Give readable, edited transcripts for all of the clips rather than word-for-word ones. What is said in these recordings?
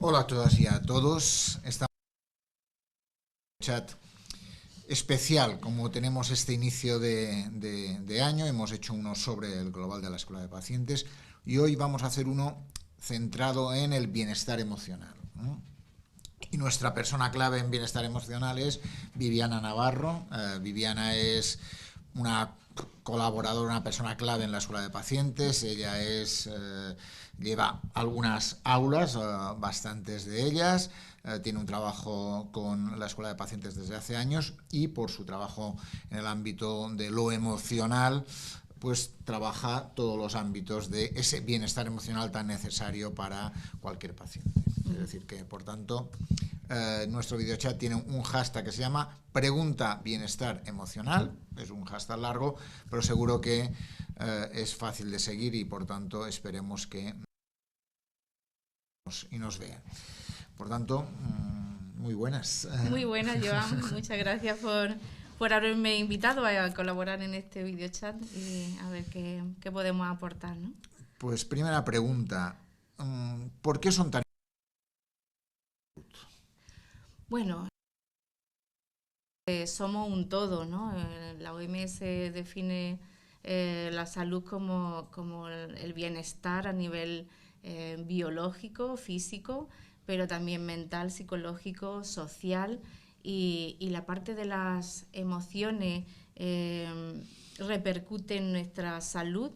Hola a todas y a todos. Estamos en un chat especial, como tenemos este inicio de año. Hemos hecho uno sobre el global de la Escuela de Pacientes y hoy vamos a hacer uno centrado en el bienestar emocional, ¿no? Y nuestra persona clave en bienestar emocional es Viviana Navarro. Viviana es una colaboradora, una persona clave en la Escuela de Pacientes. Ella lleva algunas aulas, bastantes de ellas. Tiene un trabajo con la Escuela de Pacientes desde hace años y por su trabajo en el ámbito de lo emocional, pues trabaja todos los ámbitos de ese bienestar emocional tan necesario para cualquier paciente. Es decir, que por tanto nuestro videochat tiene un hashtag que se llama Pregunta Bienestar Emocional. Es un hashtag largo, pero seguro que es fácil de seguir y por tanto esperemos que nos vean. Por tanto, muy buenas. Muy buenas, Joan. Muchas gracias por haberme invitado a colaborar en este videochat y a ver qué podemos aportar, ¿no? Pues primera pregunta, ¿por qué son tan... Bueno, somos un todo, ¿no? La OMS define la salud como el bienestar a nivel biológico, físico, pero también mental, psicológico, social y la parte de las emociones repercute en nuestra salud,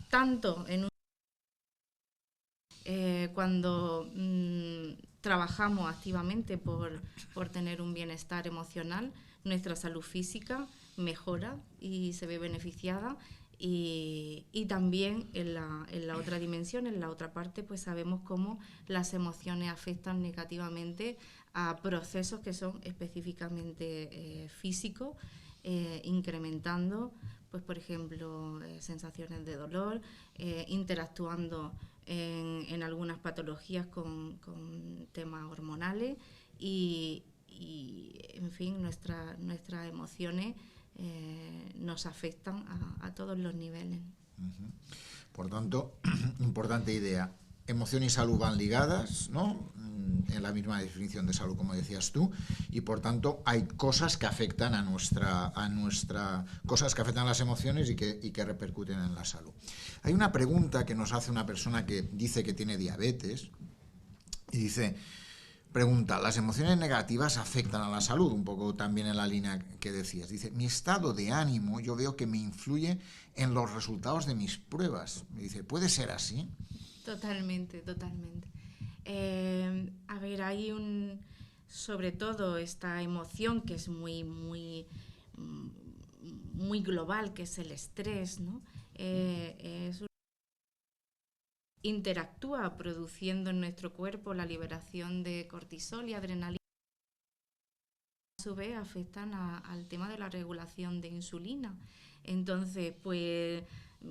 tanto en cuando trabajamos activamente por tener un bienestar emocional, nuestra salud física mejora y se ve beneficiada. Y también en la otra dimensión, en la otra parte, pues sabemos cómo las emociones afectan negativamente a procesos que son específicamente físicos, incrementando, pues por ejemplo, sensaciones de dolor, interactuando en algunas patologías con temas hormonales y en fin, nuestras emociones nos afectan a todos los niveles. Por tanto, importante idea. Emoción y salud van ligadas, ¿no? En la misma definición de salud, como decías tú, y por tanto hay cosas que afectan cosas que afectan a las emociones y que repercuten en la salud. Hay una pregunta que nos hace una persona que dice que tiene diabetes y dice, pregunta, ¿las emociones negativas afectan a la salud? Un poco también en la línea que decías. Dice, mi estado de ánimo yo veo que me influye en los resultados de mis pruebas. Me dice, ¿puede ser así? Totalmente, totalmente. A ver, sobre todo esta emoción que es muy global, que es el estrés, ¿no? Interactúa produciendo en nuestro cuerpo la liberación de cortisol y adrenalina. A su vez afectan al tema de la regulación de insulina. Entonces, pues,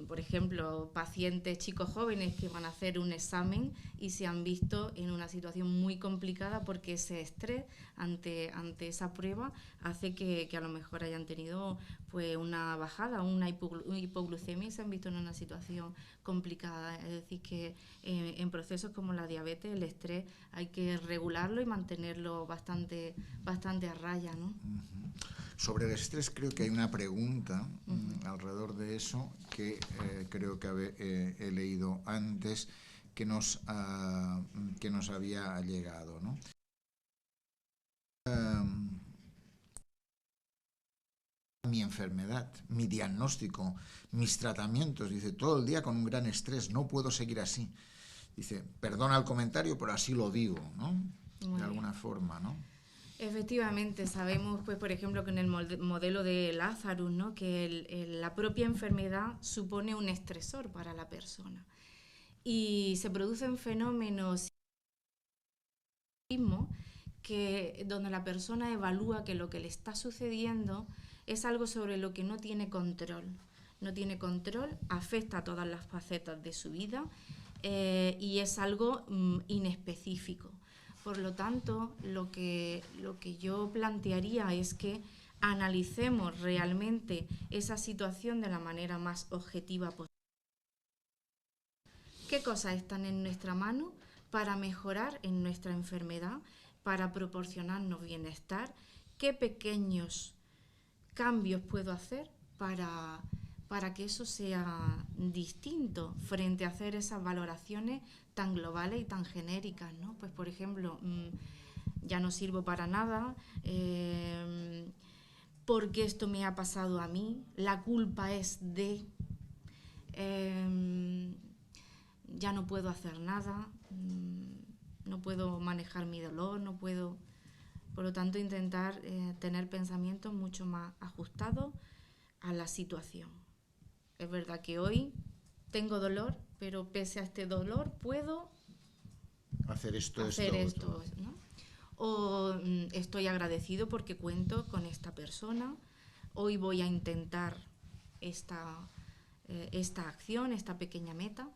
por ejemplo, pacientes, chicos jóvenes que van a hacer un examen y se han visto en una situación muy complicada porque ese estrés ante esa prueba hace que a lo mejor hayan tenido pues una bajada, una hipoglucemia y se han visto en una situación complicada. Es decir, que en procesos como la diabetes, el estrés hay que regularlo y mantenerlo bastante a raya, ¿no? Sobre el estrés creo que hay una pregunta alrededor de eso que creo que he leído antes que nos había llegado, ¿no? Mi enfermedad, mi diagnóstico, mis tratamientos, dice, todo el día con un gran estrés, no puedo seguir así. Dice, perdona el comentario, pero así lo digo, ¿no? Muy De alguna bien. forma, ¿no? Efectivamente, sabemos, pues, por ejemplo, que en el modelo de Lazarus, ¿no? Que la propia enfermedad supone un estresor para la persona. Y se producen fenómenos donde la persona evalúa que lo que le está sucediendo es algo sobre lo que no tiene control. No tiene control, afecta a todas las facetas de su vida y es algo inespecífico. Por lo tanto, lo que yo plantearía es que analicemos realmente esa situación de la manera más objetiva posible. ¿Qué cosas están en nuestra mano para mejorar en nuestra enfermedad, para proporcionarnos bienestar, qué pequeños cambios puedo hacer para que eso sea distinto frente a hacer esas valoraciones tan globales y tan genéricas, ¿no? Pues, por ejemplo, ya no sirvo para nada, porque esto me ha pasado a mí, la culpa es de, ya no puedo hacer nada, no puedo manejar mi dolor, no puedo... Por lo tanto, intentar tener pensamientos mucho más ajustados a la situación. Es verdad que hoy tengo dolor, pero pese a este dolor puedo hacer esto, ¿no? O estoy agradecido porque cuento con esta persona. Hoy voy a intentar esta acción, esta pequeña meta.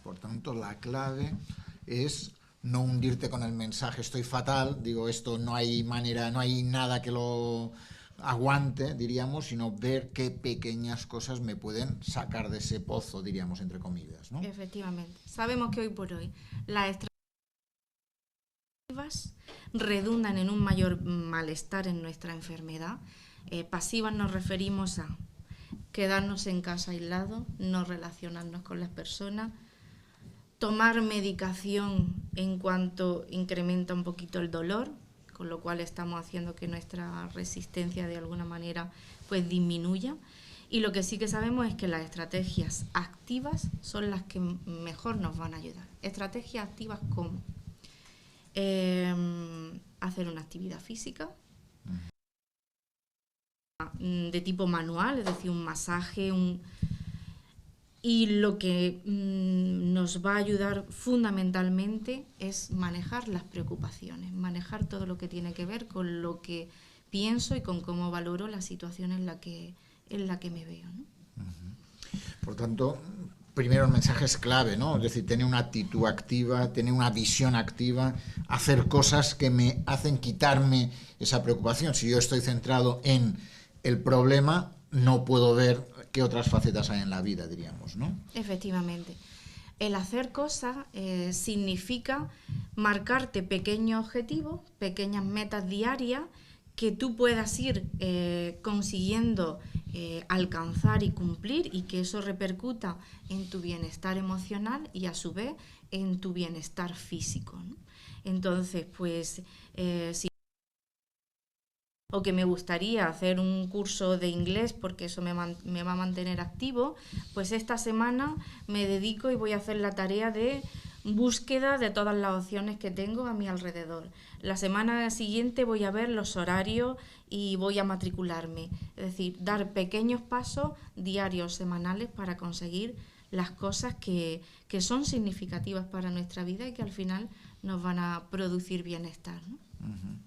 Por tanto, la clave es no hundirte con el mensaje estoy fatal, digo, esto no hay manera, no hay nada que lo aguante, diríamos, sino ver qué pequeñas cosas me pueden sacar de ese pozo, diríamos, entre comillas, ¿no? Efectivamente. Sabemos que hoy por hoy las estrategias redundan en un mayor malestar en nuestra enfermedad. Pasivas nos referimos a quedarnos en casa aislados, no relacionarnos con las personas, tomar medicación en cuanto incrementa un poquito el dolor, con lo cual estamos haciendo que nuestra resistencia de alguna manera pues disminuya. Y lo que sí que sabemos es que las estrategias activas son las que mejor nos van a ayudar. Estrategias activas como hacer una actividad física de tipo manual, es decir, un masaje, y lo que nos va a ayudar fundamentalmente es manejar las preocupaciones, manejar todo lo que tiene que ver con lo que pienso y con cómo valoro la situación en la que me veo, ¿no? Por tanto, primero el mensaje es clave, ¿no? Es decir, tener una actitud activa, tener una visión activa, hacer cosas que me hacen quitarme esa preocupación. Si yo estoy centrado en el problema, no puedo ver qué otras facetas hay en la vida, diríamos, ¿no? Efectivamente. El hacer cosas significa marcarte pequeños objetivos, pequeñas metas diarias que tú puedas ir consiguiendo alcanzar y cumplir, y que eso repercuta en tu bienestar emocional y a su vez en tu bienestar físico, ¿no? Entonces, pues si o que me gustaría hacer un curso de inglés porque eso me va a mantener activo, pues esta semana me dedico y voy a hacer la tarea de búsqueda de todas las opciones que tengo a mi alrededor. La semana siguiente voy a ver los horarios y voy a matricularme. Es decir, dar pequeños pasos diarios, semanales, para conseguir las cosas que son significativas para nuestra vida y que al final nos van a producir bienestar, ¿no? Uh-huh.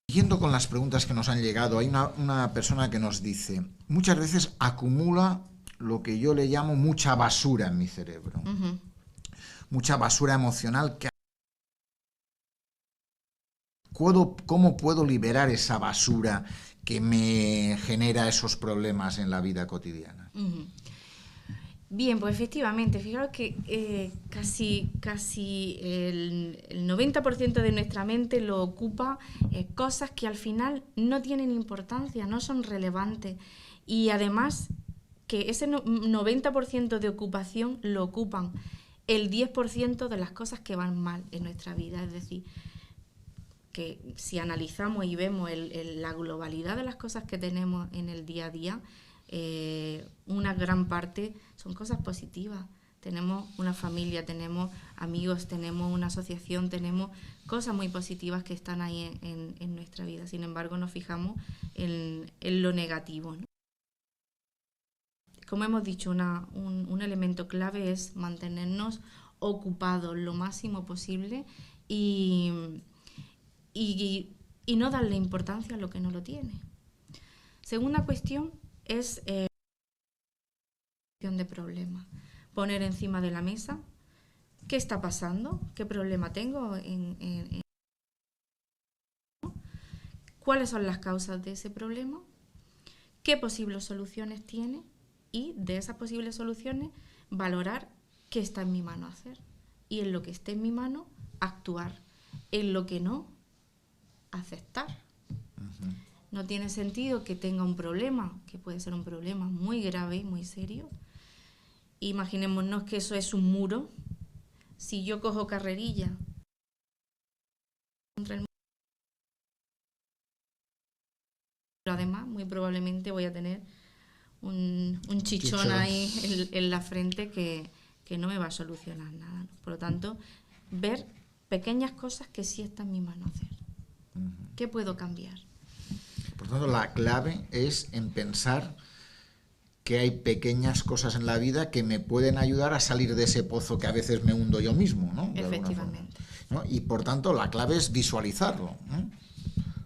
Siguiendo con las preguntas que nos han llegado, hay una persona que nos dice, muchas veces acumula lo que yo le llamo mucha basura en mi cerebro. Uh-huh. Mucha basura emocional. ¿Cómo puedo liberar esa basura que me genera esos problemas en la vida cotidiana? Uh-huh. Bien, pues efectivamente, fijaros que casi el 90% de nuestra mente lo ocupa cosas que al final no tienen importancia, no son relevantes, y además que ese 90% de ocupación lo ocupan el 10% de las cosas que van mal en nuestra vida. Es decir, que si analizamos y vemos la globalidad de las cosas que tenemos en el día a día, una gran parte son cosas positivas. Tenemos una familia, tenemos amigos, tenemos una asociación, tenemos cosas muy positivas que están ahí en nuestra vida. Sin embargo, nos fijamos en lo negativo, ¿no? Como hemos dicho, un elemento clave es mantenernos ocupados lo máximo posible y no darle importancia a lo que no lo tiene. Segunda cuestión es de problema. Poner encima de la mesa qué está pasando, qué problema tengo, cuáles son las causas de ese problema, qué posibles soluciones tiene, y de esas posibles soluciones valorar qué está en mi mano hacer. Y en lo que esté en mi mano, actuar. En lo que no, aceptar. No tiene sentido que tenga un problema, que puede ser un problema muy grave, muy serio. Imaginémonos que eso es un muro. Si yo cojo carrerilla contra el muro, pero además muy probablemente voy a tener un chichón ahí en la frente que no me va a solucionar nada, ¿no? Por lo tanto, ver pequeñas cosas que sí está en mi mano hacer. ¿Qué puedo cambiar? Por tanto, la clave es en pensar que hay pequeñas cosas en la vida que me pueden ayudar a salir de ese pozo que a veces me hundo yo mismo, ¿no? Efectivamente. ¿No? Y por tanto, la clave es visualizarlo, ¿no?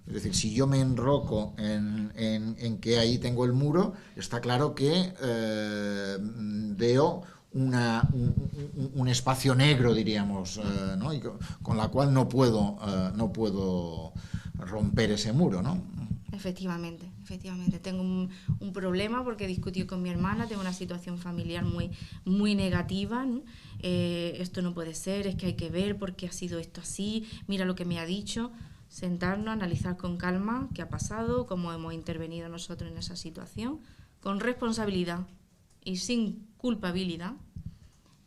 Es decir, si yo me enroco en que ahí tengo el muro, está claro que veo un espacio negro, diríamos, ¿no? Y con la cual no puedo romper ese muro, ¿no? Efectivamente. Tengo un problema porque discutí con mi hermana, tengo una situación familiar muy negativa, ¿no? Esto no puede ser, es que hay que ver por qué ha sido esto así, mira lo que me ha dicho. Sentarnos, analizar con calma qué ha pasado, cómo hemos intervenido nosotros en esa situación, con responsabilidad y sin culpabilidad,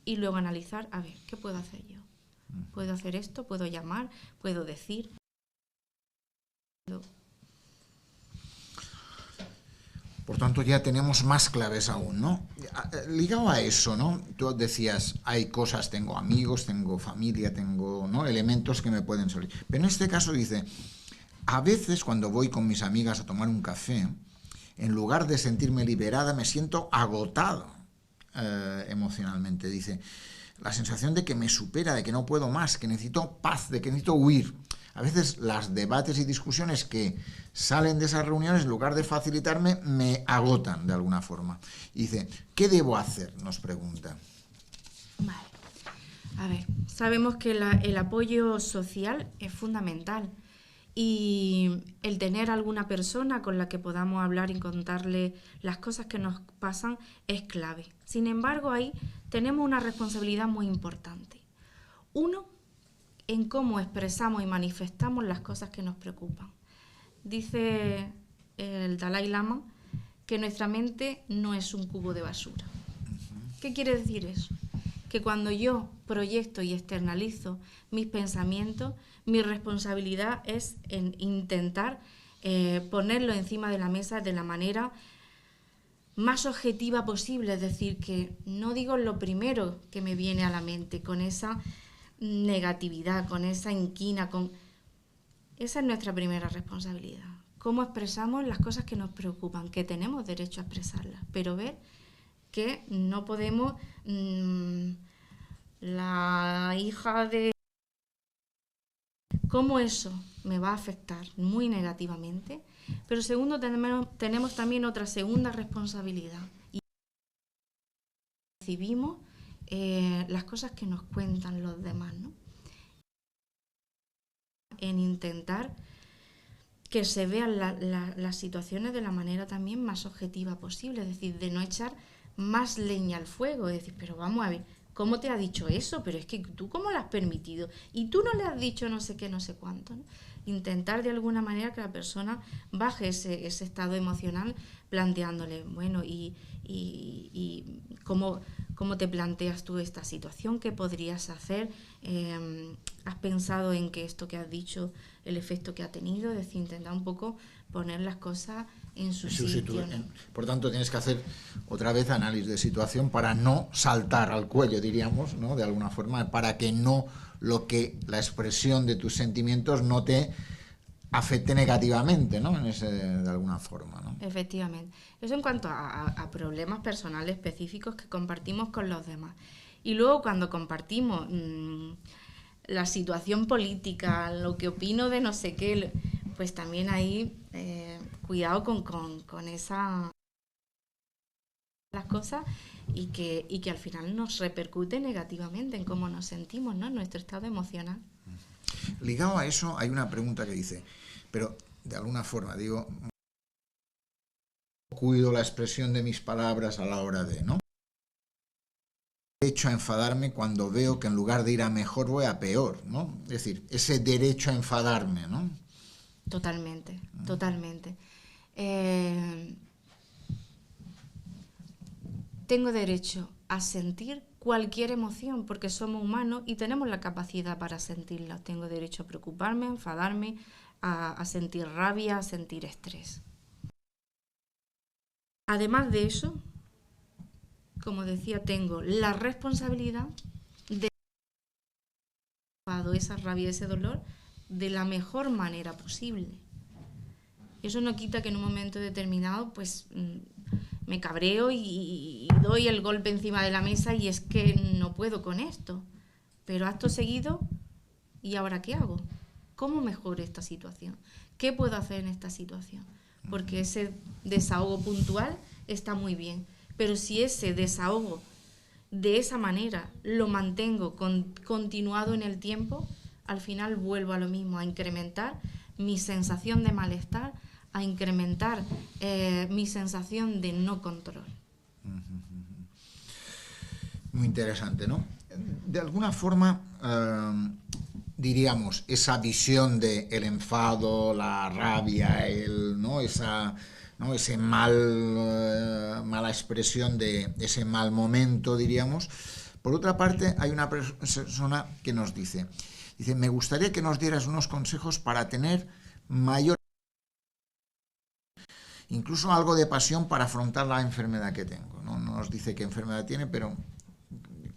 y luego analizar, a ver, ¿qué puedo hacer yo? ¿Puedo hacer esto? ¿Puedo llamar? ¿Puedo decir? Por tanto, ya tenemos más claves aún, ¿no? Ligado a eso, ¿no? Tú decías, hay cosas, tengo amigos, tengo familia, tengo, ¿no?, elementos que me pueden salir. Pero en este caso dice, a veces cuando voy con mis amigas a tomar un café, en lugar de sentirme liberada, me siento agotado emocionalmente. Dice, la sensación de que me supera, de que no puedo más, que necesito paz, de que necesito huir. A veces los debates y discusiones que salen de esas reuniones, en lugar de facilitarme, me agotan de alguna forma. Y dice, ¿qué debo hacer?, nos pregunta. Vale. A ver, sabemos que el apoyo social es fundamental y el tener alguna persona con la que podamos hablar y contarle las cosas que nos pasan es clave. Sin embargo, ahí tenemos una responsabilidad muy importante. Uno, en cómo expresamos y manifestamos las cosas que nos preocupan. Dice el Dalai Lama que nuestra mente no es un cubo de basura. ¿Qué quiere decir eso? Que cuando yo proyecto y externalizo mis pensamientos, mi responsabilidad es en intentar ponerlo encima de la mesa de la manera más objetiva posible, es decir, que no digo lo primero que me viene a la mente con esa negatividad, con esa inquina, esa es nuestra primera responsabilidad. Cómo expresamos las cosas que nos preocupan, que tenemos derecho a expresarlas, pero ver que no podemos, la hija de... cómo eso me va a afectar muy negativamente. Pero segundo, tenemos también otra segunda responsabilidad. Y recibimos las cosas que nos cuentan los demás, ¿no? En intentar que se vean las situaciones de la manera también más objetiva posible, es decir, de no echar más leña al fuego, es decir, pero vamos a ver, ¿cómo te ha dicho eso? Pero es que tú, ¿cómo lo has permitido? Y tú no le has dicho no sé qué, no sé cuánto, ¿no? Intentar de alguna manera que la persona baje ese estado emocional planteándole, bueno, y cómo te planteas tú esta situación, qué podrías hacer, has pensado en que esto que has dicho, el efecto que ha tenido, es decir, intentar un poco poner las cosas en su sitio, ¿no? Por tanto, tienes que hacer otra vez análisis de situación para no saltar al cuello, diríamos, ¿no?, de alguna forma, para que no la expresión de tus sentimientos no te afecte negativamente, ¿no?, de alguna forma, ¿no? Efectivamente. Eso en cuanto a problemas personales específicos que compartimos con los demás. Y luego cuando compartimos la situación política, lo que opino de no sé qué, pues también ahí cuidado con esa las cosas y que al final nos repercute negativamente en cómo nos sentimos, ¿no?, en nuestro estado emocional. Ligado a eso hay una pregunta que dice, pero de alguna forma, digo, cuido la expresión de mis palabras a la hora de, ¿no? derecho a enfadarme cuando veo que en lugar de ir a mejor voy a peor, ¿no? Es decir, ese derecho a enfadarme, ¿no? Totalmente, totalmente. Tengo derecho a sentir cualquier emoción porque somos humanos y tenemos la capacidad para sentirla. Tengo derecho a preocuparme, a enfadarme, a sentir rabia, a sentir estrés. Además de eso, como decía, tengo la responsabilidad de esa rabia, ese dolor de la mejor manera posible. Eso no quita que en un momento determinado pues me cabreo y doy el golpe encima de la mesa y es que no puedo con esto. Pero acto seguido, ¿y ahora qué hago? ¿Cómo mejoro esta situación? ¿Qué puedo hacer en esta situación? Porque ese desahogo puntual está muy bien, pero si ese desahogo de esa manera lo mantengo continuado en el tiempo, al final vuelvo a lo mismo, a incrementar mi sensación de malestar, a incrementar mi sensación de no control. Muy interesante, ¿no? De alguna forma, diríamos, esa visión de el enfado, la rabia, ese mala expresión de ese mal momento, diríamos. Por otra parte, hay una persona que nos dice, me gustaría que nos dieras unos consejos para tener mayor, incluso algo de pasión para afrontar la enfermedad que tengo. No nos dice qué enfermedad tiene, pero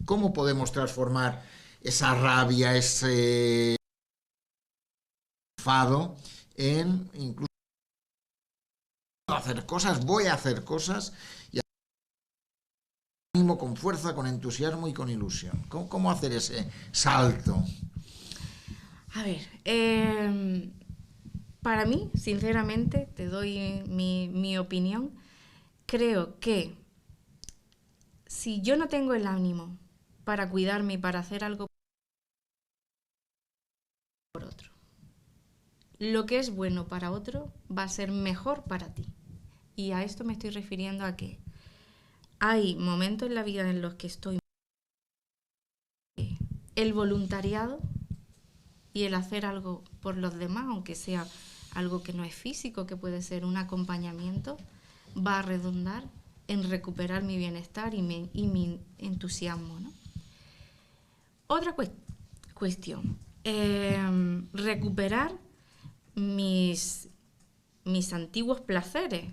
¿cómo podemos transformar esa rabia, ese enfado en incluso hacer cosas, voy a hacer cosas y ánimo con fuerza, con entusiasmo y con ilusión? ¿Cómo hacer ese salto? A ver, para mí, sinceramente, te doy mi opinión, creo que si yo no tengo el ánimo para cuidarme y para hacer algo por otro, lo que es bueno para otro va a ser mejor para ti. Y a esto me estoy refiriendo a que hay momentos en la vida en los que estoy... El voluntariado y el hacer algo por los demás, aunque sea algo que no es físico, que puede ser un acompañamiento, va a redundar en recuperar mi bienestar y mi entusiasmo, ¿no? Otra cuestión, recuperar mis antiguos placeres,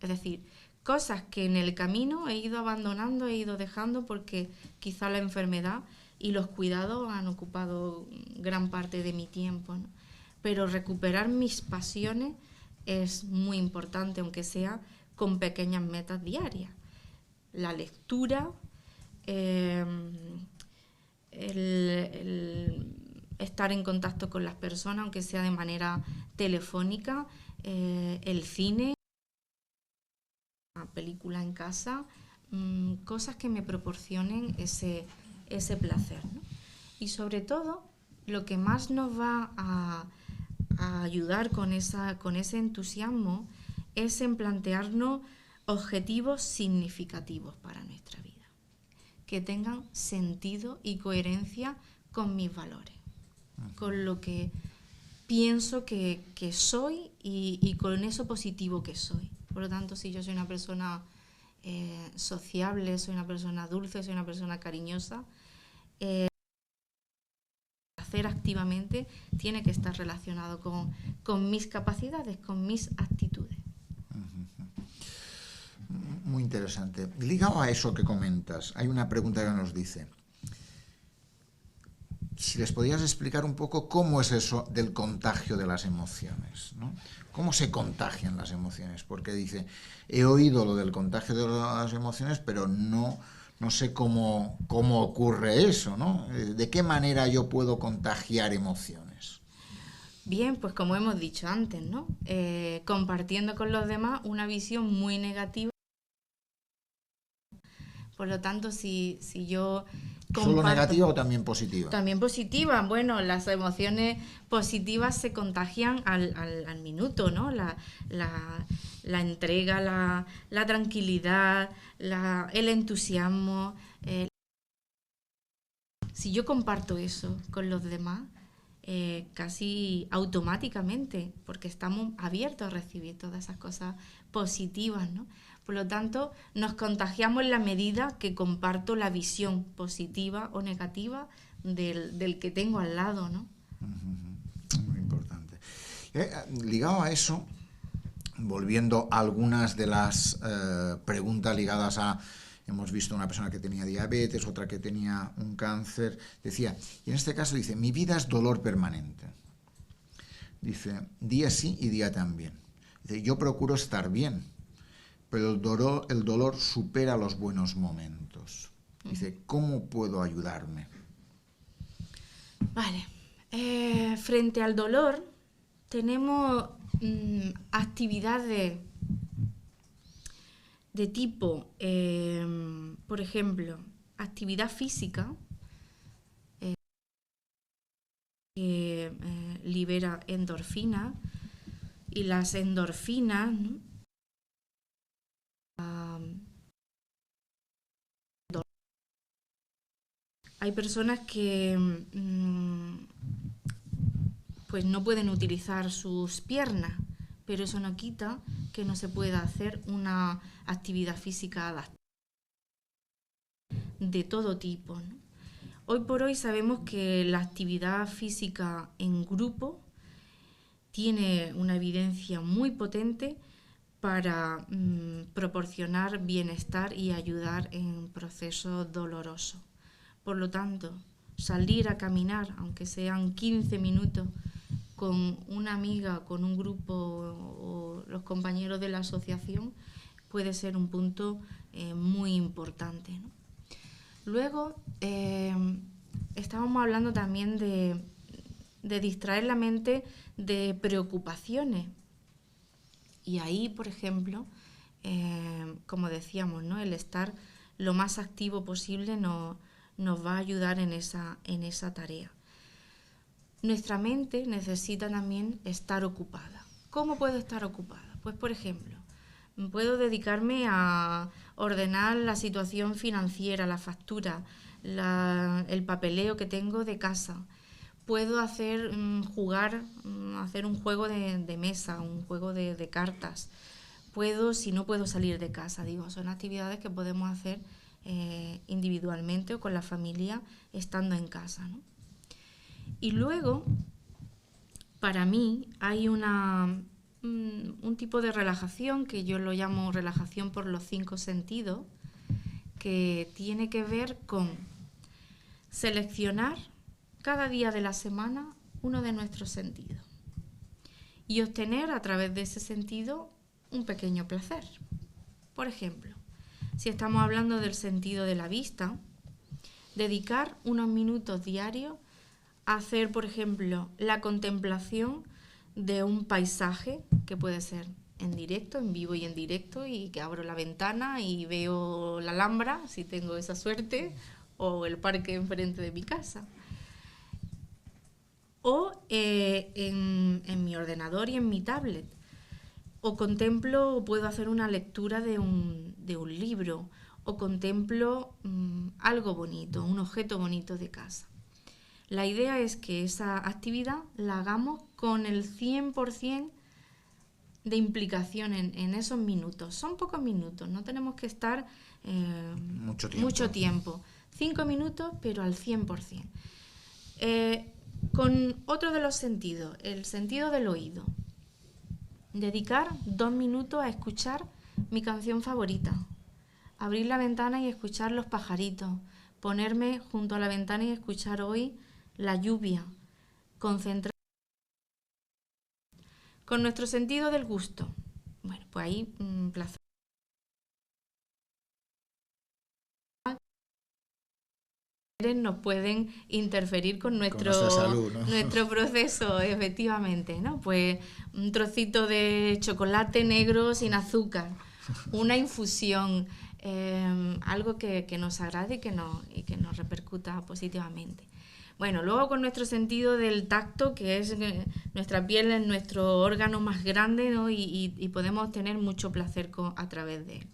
es decir, cosas que en el camino he ido abandonando, he ido dejando porque quizá la enfermedad y los cuidados han ocupado gran parte de mi tiempo, ¿no? Pero recuperar mis pasiones es muy importante, aunque sea con pequeñas metas diarias. La lectura, el estar en contacto con las personas, aunque sea de manera telefónica, el cine, una película en casa, cosas que me proporcionen ese placer, ¿no? Y sobre todo, lo que más nos va a ayudar con ese entusiasmo es en plantearnos objetivos significativos para nuestra vida, que tengan sentido y coherencia con mis valores, con lo que pienso que soy y con eso positivo que soy. Por lo tanto, si yo soy una persona sociable, soy una persona dulce, soy una persona cariñosa, hacer activamente tiene que estar relacionado con mis capacidades, con mis actitudes. Muy interesante. Ligado a eso que comentas, hay una pregunta que nos dice, si les podías explicar un poco cómo es eso del contagio de las emociones, ¿no? ¿Cómo se contagian las emociones? Porque dice, he oído lo del contagio de las emociones, pero no sé cómo ocurre eso, ¿no? ¿De qué manera yo puedo contagiar emociones? Bien, pues como hemos dicho antes, ¿no? Compartiendo con los demás una visión muy negativa. Por lo tanto, si yo comparto... ¿Solo negativa o también positiva? También positiva. Bueno, las emociones positivas se contagian al minuto, ¿no? La entrega, la tranquilidad, el entusiasmo, Si yo comparto eso con los demás, casi automáticamente, porque estamos abiertos a recibir todas esas cosas positivas, ¿no? Por lo tanto, nos contagiamos en la medida que comparto la visión positiva o negativa del que tengo al lado, ¿no? Muy importante. Ligado a eso, volviendo a algunas de las preguntas ligadas a... Hemos visto una persona que tenía diabetes, otra que tenía un cáncer. Decía, y en este caso dice, mi vida es dolor permanente. Dice, día sí y día también. Dice, yo procuro estar bien, pero el dolor supera los buenos momentos. Dice, ¿cómo puedo ayudarme? Vale. Frente al dolor, tenemos actividades de tipo, por ejemplo, actividad física, que libera endorfinas, y las endorfinas, ¿no? Hay personas que pues no pueden utilizar sus piernas, pero eso no quita que no se pueda hacer una actividad física adaptada de todo tipo, ¿no? Hoy por hoy sabemos que la actividad física en grupo tiene una evidencia muy potente para proporcionar bienestar y ayudar en procesos dolorosos. Por lo tanto, salir a caminar, aunque sean 15 minutos, con una amiga, con un grupo o los compañeros de la asociación, puede ser un punto muy importante, ¿no? Luego, estábamos hablando también de distraer la mente de preocupaciones. Y ahí, por ejemplo, como decíamos, ¿no? El estar lo más activo posible nos va a ayudar en esa tarea. Nuestra mente necesita también estar ocupada. ¿Cómo puedo estar ocupada? Pues, por ejemplo, puedo dedicarme a ordenar la situación financiera, la factura, el papeleo que tengo de casa. Puedo hacer un juego de mesa, un juego de cartas. Si no puedo salir de casa, son actividades que podemos hacer individualmente o con la familia estando en casa, ¿no? Y luego, para mí, hay un tipo de relajación que yo lo llamo relajación por los 5 sentidos, que tiene que ver con seleccionar cada día de la semana uno de nuestros sentidos y obtener a través de ese sentido un pequeño placer. Por ejemplo, si estamos hablando del sentido de la vista, dedicar unos minutos diarios a hacer, por ejemplo, la contemplación de un paisaje, que puede ser en directo, en vivo y en directo, y que abro la ventana y veo la Alhambra, si tengo esa suerte, o el parque enfrente de mi casa. O en mi ordenador y en mi tablet. O puedo hacer una lectura de un libro, o contemplo algo bonito, un objeto bonito de casa. La idea es que esa actividad la hagamos con el 100% de implicación en esos minutos. Son pocos minutos, no tenemos que estar mucho tiempo. 5 minutos, pero al 100%. Con otro de los sentidos, el sentido del oído. Dedicar 2 minutos a escuchar mi canción favorita. Abrir la ventana y escuchar los pajaritos. Ponerme junto a la ventana y escuchar hoy la lluvia. Concentrar con nuestro sentido del gusto. Bueno, pues ahí placer. Nos pueden interferir con nuestra salud, ¿no? Nuestro proceso, efectivamente, ¿no? Pues un trocito de chocolate negro sin azúcar, una infusión, algo que nos agrade y que nos repercuta positivamente. Bueno, luego con nuestro sentido del tacto, que es nuestra piel es nuestro órgano más grande, ¿no? y podemos tener mucho placer a través de él.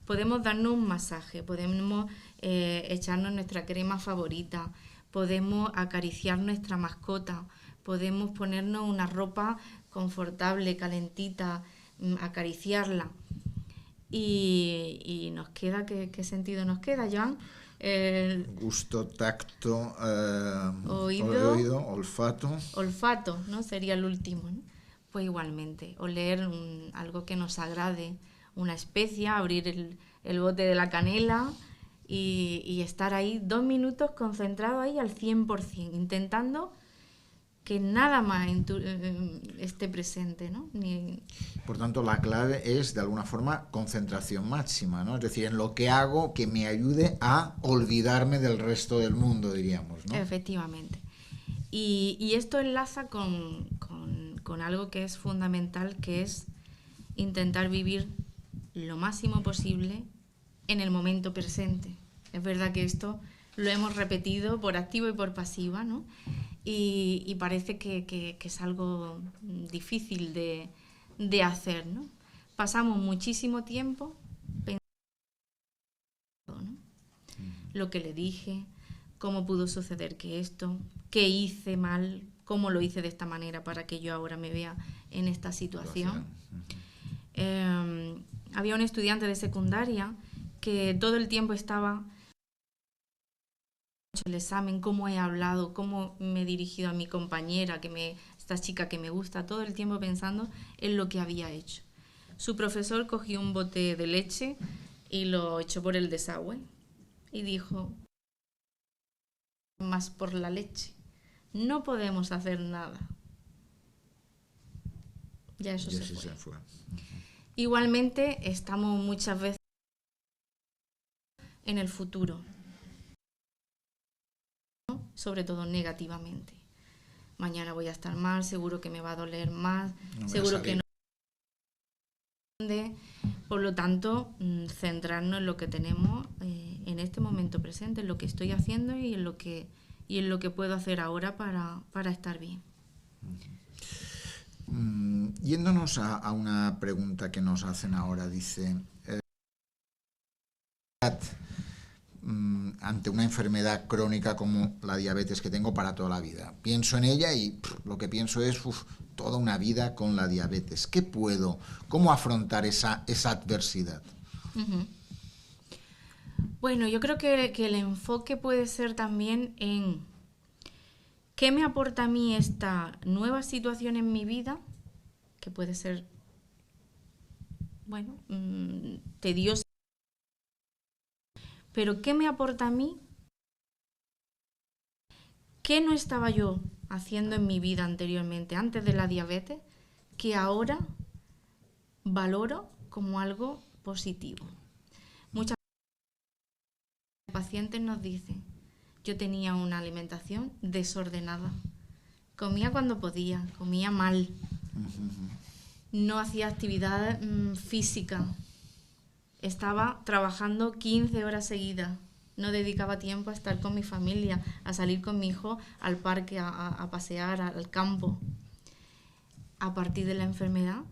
Podemos darnos un masaje, podemos echarnos nuestra crema favorita, podemos acariciar nuestra mascota, podemos ponernos una ropa confortable, calentita, acariciarla. Y nos queda, ¿qué sentido nos queda, Joan? Gusto, tacto, oído, olfato. Olfato, ¿no? Sería el último, ¿no? Pues igualmente, oler algo que nos agrade, una especia, abrir el bote de la canela y estar ahí 2 minutos concentrado ahí al 100%, intentando que nada más esté presente, ¿no? Por tanto, la clave es, de alguna forma, concentración máxima, ¿no? Es decir, en lo que hago que me ayude a olvidarme del resto del mundo, diríamos, ¿no? Efectivamente. Y esto enlaza con algo que es fundamental, que es intentar vivir lo máximo posible en el momento presente. Es verdad que esto lo hemos repetido por activa y por pasiva, ¿no? Y parece que es algo difícil de hacer, ¿no? Pasamos muchísimo tiempo pensando, ¿no? Lo que le dije, cómo pudo suceder que esto, qué hice mal, cómo lo hice de esta manera para que yo ahora me vea en esta situación. Había un estudiante de secundaria que todo el tiempo estaba el examen, cómo he hablado, cómo me he dirigido a mi compañera, esta chica que me gusta, todo el tiempo pensando en lo que había hecho. Su profesor cogió un bote de leche y lo echó por el desagüe y dijo: más por la leche, no podemos hacer nada. Ya eso se fue. Igualmente estamos muchas veces en el futuro, ¿no? Sobre todo negativamente. Mañana voy a estar mal, seguro que me va a doler más, seguro que no. Por lo tanto, centrarnos en lo que tenemos en este momento presente, en lo que estoy haciendo y en lo que puedo hacer ahora para estar bien. Yéndonos a una pregunta que nos hacen ahora, dice, ante una enfermedad crónica como la diabetes que tengo para toda la vida. Pienso en ella y lo que pienso es toda una vida con la diabetes. ¿Cómo afrontar esa adversidad? Uh-huh. Bueno, yo creo que el enfoque puede ser también en qué me aporta a mí esta nueva situación en mi vida, que puede ser, bueno, tediosa, pero qué me aporta a mí, qué no estaba yo haciendo en mi vida anteriormente, antes de la diabetes, que ahora valoro como algo positivo. Muchas pacientes nos dicen: yo tenía una alimentación desordenada, comía cuando podía, comía mal, no hacía actividad física, estaba trabajando 15 horas seguidas, no dedicaba tiempo a estar con mi familia, a salir con mi hijo al parque, a pasear, al campo. A partir de la enfermedad,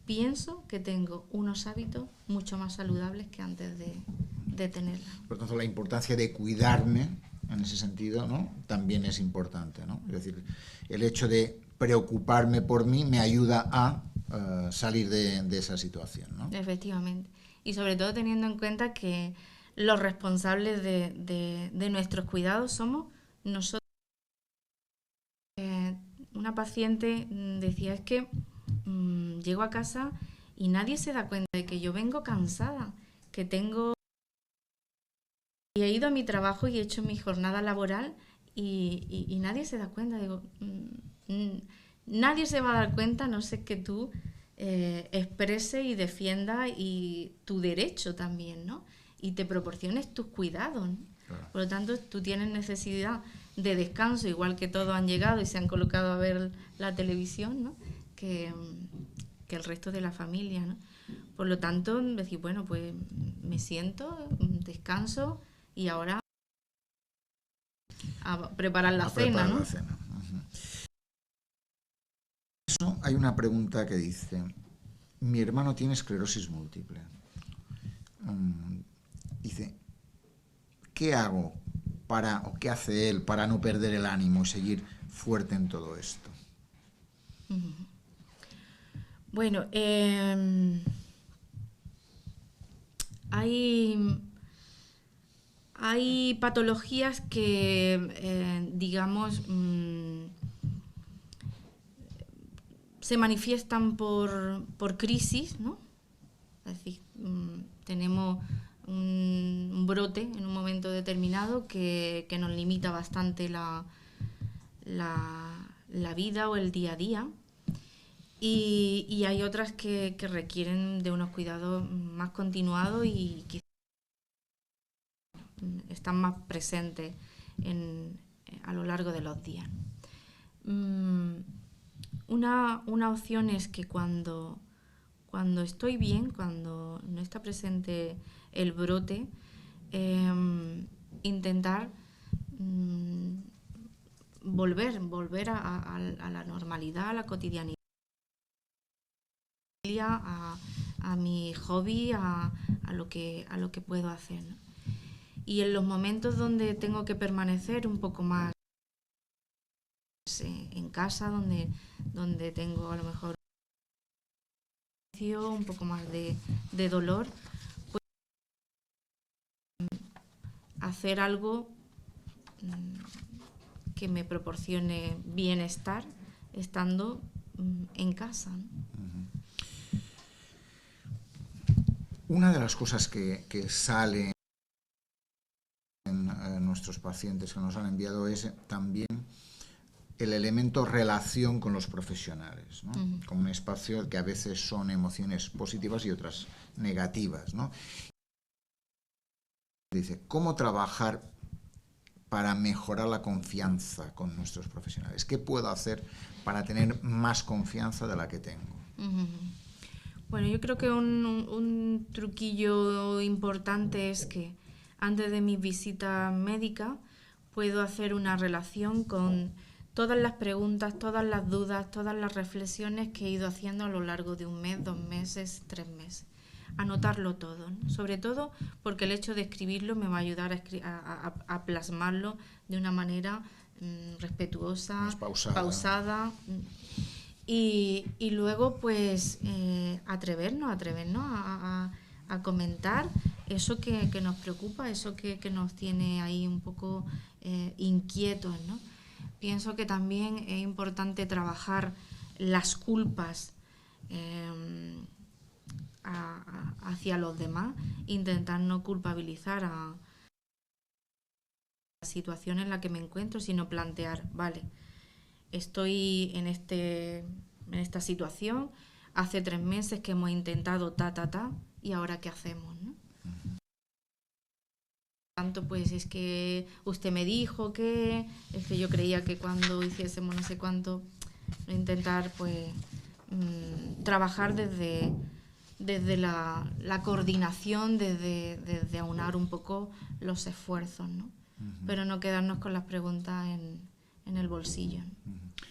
pienso que tengo unos hábitos mucho más saludables que antes de tenerla. Por tanto, la importancia de cuidarme en ese sentido, ¿no?, también es importante, ¿no? Es decir, el hecho de preocuparme por mí me ayuda a salir de esa situación, ¿no? Efectivamente. Y sobre todo teniendo en cuenta que los responsables de nuestros cuidados somos nosotros. Una paciente decía: es que llego a casa y nadie se da cuenta de que yo vengo cansada, que tengo... Y he ido a mi trabajo y he hecho mi jornada laboral y nadie se da cuenta. Digo, nadie se va a dar cuenta, a no ser que tú exprese y defienda y tu derecho también, ¿no? Y te proporciones tus cuidados, ¿no? Claro. Por lo tanto, tú tienes necesidad de descanso, igual que todos han llegado y se han colocado a ver la televisión, ¿no?, que el resto de la familia, ¿no? Por lo tanto, decir, bueno, pues me siento, descanso y ahora a preparar la cena, ¿no? La cena. Eso, hay una pregunta que dice: mi hermano tiene esclerosis múltiple. Dice, ¿qué hago o qué hace él para no perder el ánimo y seguir fuerte en todo esto? Bueno, hay patologías que, digamos, se manifiestan por crisis, ¿no? Es decir, tenemos un brote en un momento determinado que nos limita bastante la vida o el día a día. Y hay otras que requieren de unos cuidados más continuados y que están más presentes a lo largo de los días. Una opción es que cuando estoy bien, cuando no está presente el brote, intentar volver a la normalidad, a la cotidianidad, a mi hobby, a lo que puedo hacer, ¿no? Y en los momentos donde tengo que permanecer un poco más en casa, donde tengo a lo mejor un poco más de dolor, pues hacer algo que me proporcione bienestar estando en casa, ¿no? Una de las cosas que sale en nuestros pacientes que nos han enviado es también el elemento relación con los profesionales, ¿no? Como un espacio que a veces son emociones positivas y otras negativas, ¿no? Dice, ¿cómo trabajar para mejorar la confianza con nuestros profesionales? ¿Qué puedo hacer para tener más confianza de la que tengo? Bueno, yo creo que un truquillo importante es que antes de mi visita médica puedo hacer una relación con todas las preguntas, todas las dudas, todas las reflexiones que he ido haciendo a lo largo de un mes, 2 meses, 3 meses. Anotarlo todo, ¿no? Sobre todo porque el hecho de escribirlo me va a ayudar a plasmarlo de una manera respetuosa, pausada. Y luego pues atrevernos a comentar eso que nos preocupa, eso que nos tiene ahí un poco inquietos, ¿no? Pienso que también es importante trabajar las culpas hacia los demás, intentar no culpabilizar a la situación en la que me encuentro, sino plantear, vale, estoy en esta situación, hace 3 meses que hemos intentado y ahora qué hacemos, ¿no? Tanto pues es que usted me dijo que, es que yo creía que cuando hiciésemos no sé cuánto, intentar pues trabajar desde la coordinación, desde aunar un poco los esfuerzos, ¿no? Pero no quedarnos con las preguntas en el bolsillo.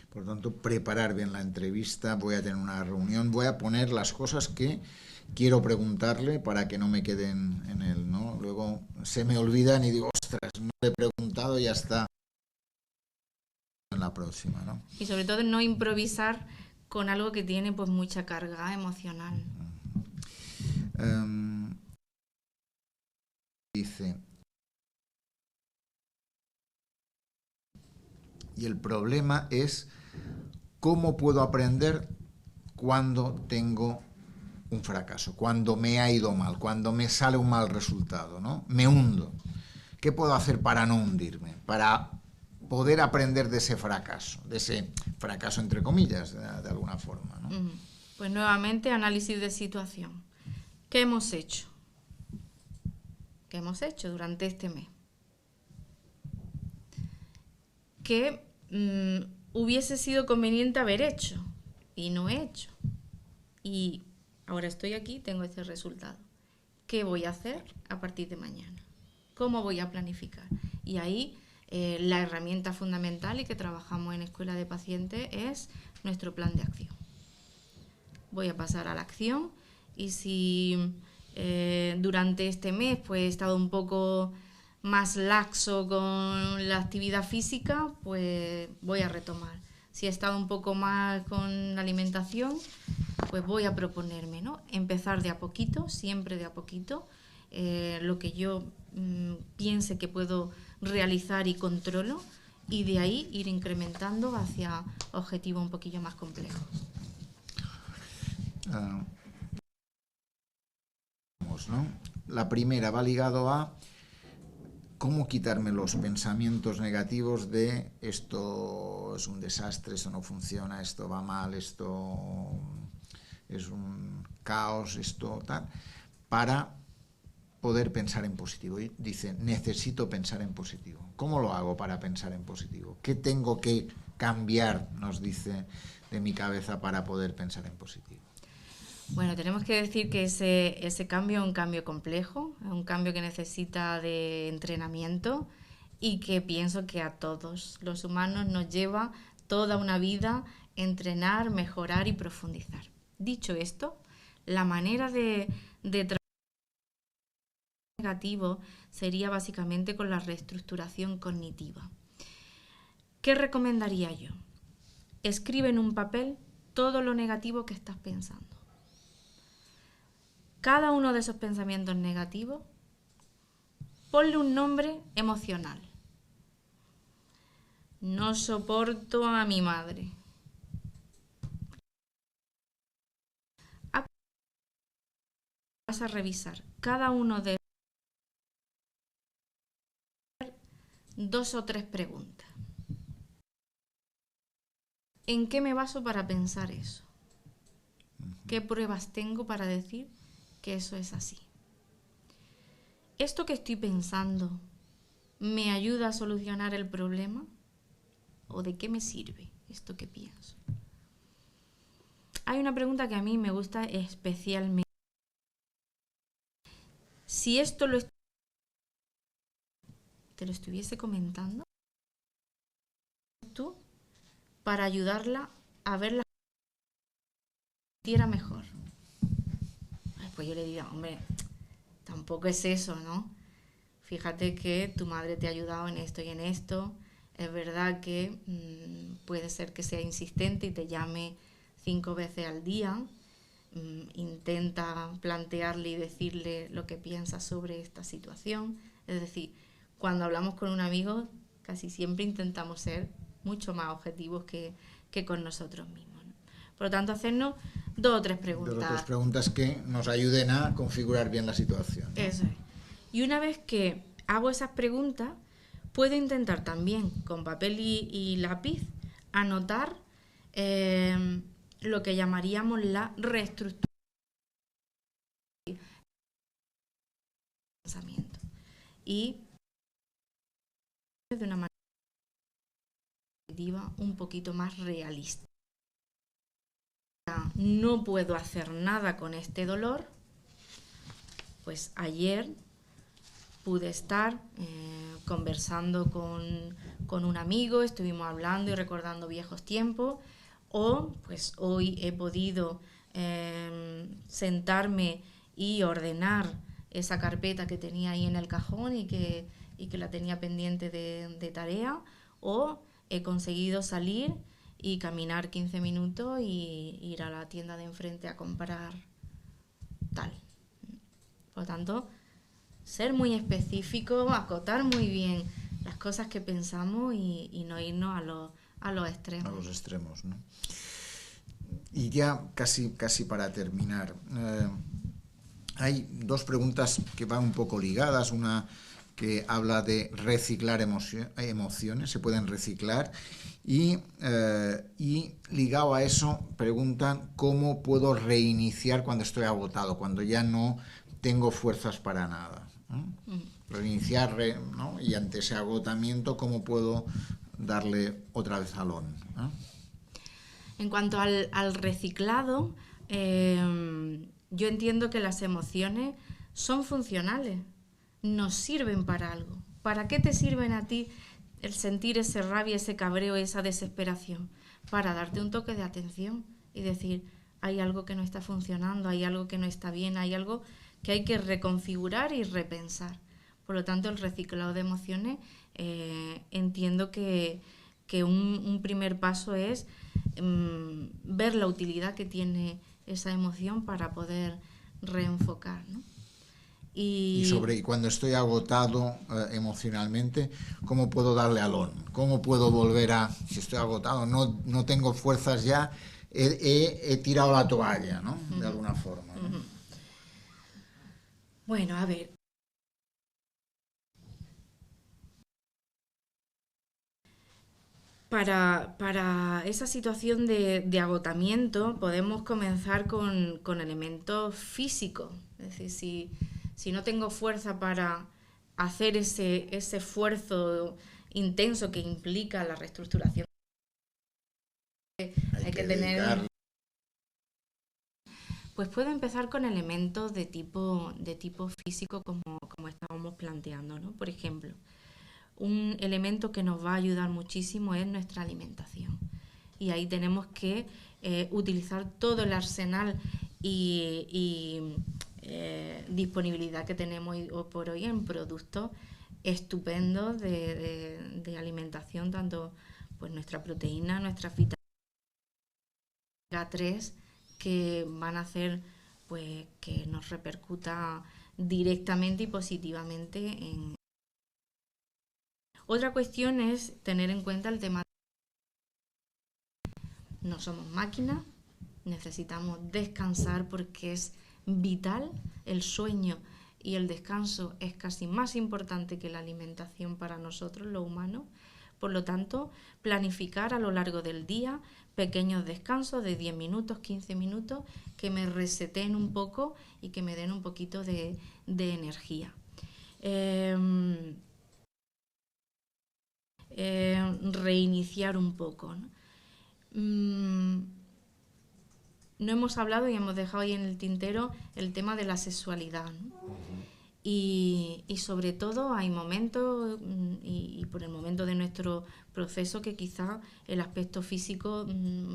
Por lo tanto, preparar bien la entrevista, voy a tener una reunión, voy a poner las cosas que quiero preguntarle para que no me queden en él, ¿no? Luego se me olvidan y digo, ostras, no le he preguntado y ya está. En la próxima, ¿no? Y sobre todo no improvisar con algo que tiene pues mucha carga emocional. Dice, y el problema es cómo puedo aprender cuando tengo un fracaso, cuando me ha ido mal, cuando me sale un mal resultado, ¿no? Me hundo. ¿Qué puedo hacer para no hundirme? Para poder aprender de ese fracaso entre comillas, de alguna forma, ¿no? Pues nuevamente análisis de situación. ¿Qué hemos hecho? ¿Qué hemos hecho durante este mes? ¿Qué hubiese sido conveniente haber hecho y no he hecho? Y ahora estoy aquí, tengo este resultado. ¿Qué voy a hacer a partir de mañana? ¿Cómo voy a planificar? Y ahí la herramienta fundamental y que trabajamos en Escuela de Pacientes es nuestro plan de acción. Voy a pasar a la acción y si durante este mes pues he estado un poco más laxo con la actividad física, pues voy a retomar. Si he estado un poco más con la alimentación, pues voy a proponerme, ¿no? Empezar de a poquito, siempre de a poquito, lo que yo piense que puedo realizar y controlo, y de ahí ir incrementando hacia objetivos un poquillo más complejos. ¿No? La primera va ligado a cómo quitarme los pensamientos negativos de esto es un desastre, esto no funciona, esto va mal, esto es un caos, esto tal, para poder pensar en positivo. Y dice, necesito pensar en positivo. ¿Cómo lo hago para pensar en positivo? ¿Qué tengo que cambiar, nos dice, de mi cabeza para poder pensar en positivo? Bueno, tenemos que decir que ese cambio es un cambio complejo, es un cambio que necesita de entrenamiento y que pienso que a todos los humanos nos lleva toda una vida entrenar, mejorar y profundizar. Dicho esto, la manera de trabajar negativo sería básicamente con la reestructuración cognitiva. ¿Qué recomendaría yo? Escribe en un papel todo lo negativo que estás pensando. Cada uno de esos pensamientos negativos, ponle un nombre emocional. No soporto a mi madre. Vas a revisar cada uno de 2 o 3 preguntas. ¿En qué me baso para pensar eso? ¿Qué pruebas tengo para decir que eso es así? ¿Esto que estoy pensando me ayuda a solucionar el problema? ¿O de qué me sirve esto que pienso? Hay una pregunta que a mí me gusta especialmente. Si esto te lo estuviese comentando, tú, para ayudarla a ver la sintiera mejor. Pues yo le diría, hombre, tampoco es eso, ¿no? Fíjate que tu madre te ha ayudado en esto y en esto. Es verdad que puede ser que sea insistente y te llame 5 veces al día. Intenta plantearle y decirle lo que piensas sobre esta situación. Es decir, cuando hablamos con un amigo, casi siempre intentamos ser mucho más objetivos que con nosotros mismos, ¿no? Por lo tanto, hacernos 2 o 3 preguntas. 2 o 3 preguntas que nos ayuden a configurar bien la situación, ¿no? Eso es. Y una vez que hago esas preguntas, puedo intentar también con papel y lápiz anotar lo que llamaríamos la reestructuración del pensamiento. Y de una manera un poquito más realista. No puedo hacer nada con este dolor, pues ayer pude estar conversando con un amigo, estuvimos hablando y recordando viejos tiempos, o pues hoy he podido sentarme y ordenar esa carpeta que tenía ahí en el cajón y que la tenía pendiente de tarea, o he conseguido salir y caminar 15 minutos y ir a la tienda de enfrente a comprar tal. Por lo tanto, ser muy específico, acotar muy bien las cosas que pensamos y no irnos a los extremos. A los extremos, ¿no? Y ya casi para terminar, hay 2 preguntas que van un poco ligadas. Una que habla de reciclar emociones, se pueden reciclar, y ligado a eso preguntan cómo puedo reiniciar cuando estoy agotado, cuando ya no tengo fuerzas para nada, ¿no? Reiniciar, ¿no? Y ante ese agotamiento, ¿cómo puedo darle otra vez al on, ¿no? En cuanto al reciclado, yo entiendo que las emociones son funcionales, nos sirven para algo. ¿Para qué te sirven a ti el sentir ese rabia, ese cabreo, esa desesperación? Para darte un toque de atención y decir, hay algo que no está funcionando, hay algo que no está bien, hay algo que hay que reconfigurar y repensar. Por lo tanto, el reciclado de emociones, entiendo que un primer paso es ver la utilidad que tiene esa emoción para poder reenfocar, ¿no? Y cuando estoy agotado emocionalmente, ¿cómo puedo darle al on? ¿Cómo puedo volver a, si estoy agotado, no tengo fuerzas ya, he tirado la toalla, ¿no? De alguna forma, ¿no? Bueno, a ver. Para esa situación de agotamiento podemos comenzar con elementos físicos. Es decir, si no tengo fuerza para hacer ese esfuerzo intenso que implica la reestructuración, hay que tener... Pues puedo empezar con elementos de tipo físico como estábamos planteando, ¿no? Por ejemplo, un elemento que nos va a ayudar muchísimo es nuestra alimentación. Y ahí tenemos que utilizar todo el arsenal y disponibilidad que tenemos hoy por hoy en productos estupendos de alimentación, tanto pues nuestra proteína, nuestra vitamina omega 3, que van a hacer pues que nos repercuta directamente y positivamente en... Otra cuestión es tener en cuenta el tema. No somos máquinas, necesitamos descansar porque es vital. El sueño y el descanso es casi más importante que la alimentación para nosotros, los humanos. Por lo tanto, planificar a lo largo del día pequeños descansos de 10 minutos, 15 minutos, que me reseten un poco y que me den un poquito de energía. Reiniciar un poco, ¿no? No hemos hablado y hemos dejado ahí en el tintero el tema de la sexualidad, ¿no? Y sobre todo hay momentos, y por el momento de nuestro proceso, que quizá el aspecto físico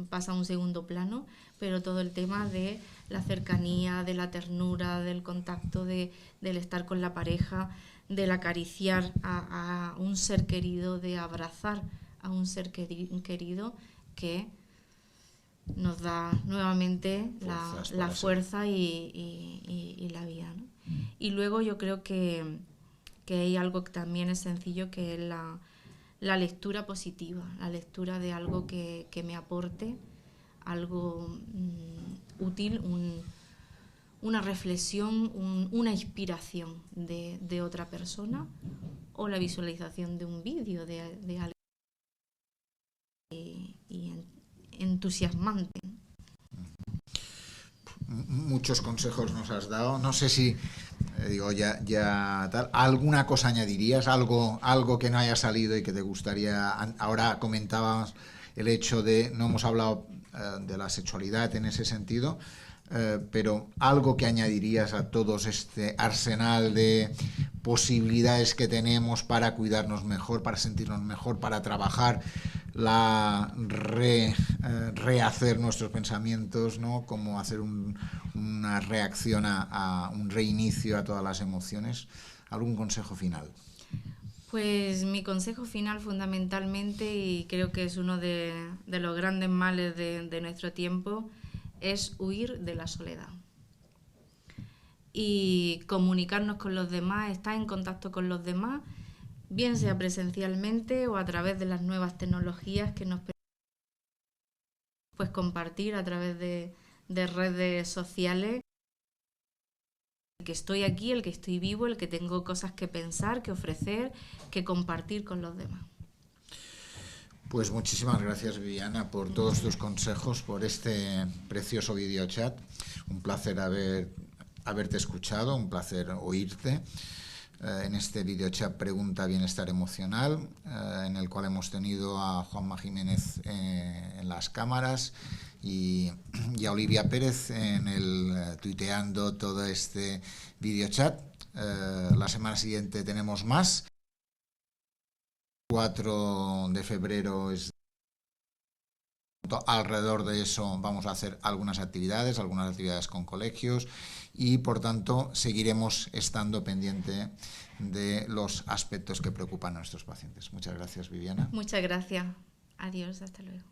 pasa a un segundo plano, pero todo el tema de la cercanía, de la ternura, del contacto, del estar con la pareja, del acariciar a un ser querido, de abrazar a un ser querido, que nos da nuevamente la fuerza y la vida, ¿no? Y luego yo creo que hay algo que también es sencillo, que es la lectura positiva, la lectura de algo que me aporte algo útil, una reflexión, una inspiración de otra persona, o la visualización de un vídeo de algo y entusiasmante. Muchos consejos nos has dado. No sé si ya tal. ¿Alguna cosa añadirías? Algo que no haya salido y que te gustaría. Ahora comentabas el hecho de, no hemos hablado de la sexualidad en ese sentido, pero algo que añadirías a todos este arsenal de posibilidades que tenemos para cuidarnos mejor, para sentirnos mejor, para trabajar rehacer nuestros pensamientos, ¿no? Como hacer una reacción a un reinicio a todas las emociones. ¿Algún consejo final? Pues mi consejo final, fundamentalmente, y creo que es uno de los grandes males de nuestro tiempo, es huir de la soledad. Y comunicarnos con los demás, estar en contacto con los demás, bien sea presencialmente o a través de las nuevas tecnologías que nos permiten pues compartir a través de redes sociales. El que estoy aquí, el que estoy vivo, el que tengo cosas que pensar, que ofrecer, que compartir con los demás. Pues muchísimas gracias, Viviana, por todos tus consejos, por este precioso videochat. Un placer haberte escuchado, un placer oírte. En este videochat Pregunta Bienestar Emocional, en el cual hemos tenido a Juanma Jiménez en las cámaras y a Olivia Pérez en el tuiteando todo este videochat. La semana siguiente tenemos más. 4 de febrero es Alrededor de eso vamos a hacer algunas actividades con colegios y, por tanto, seguiremos estando pendiente de los aspectos que preocupan a nuestros pacientes. Muchas gracias, Viviana. Muchas gracias. Adiós, hasta luego.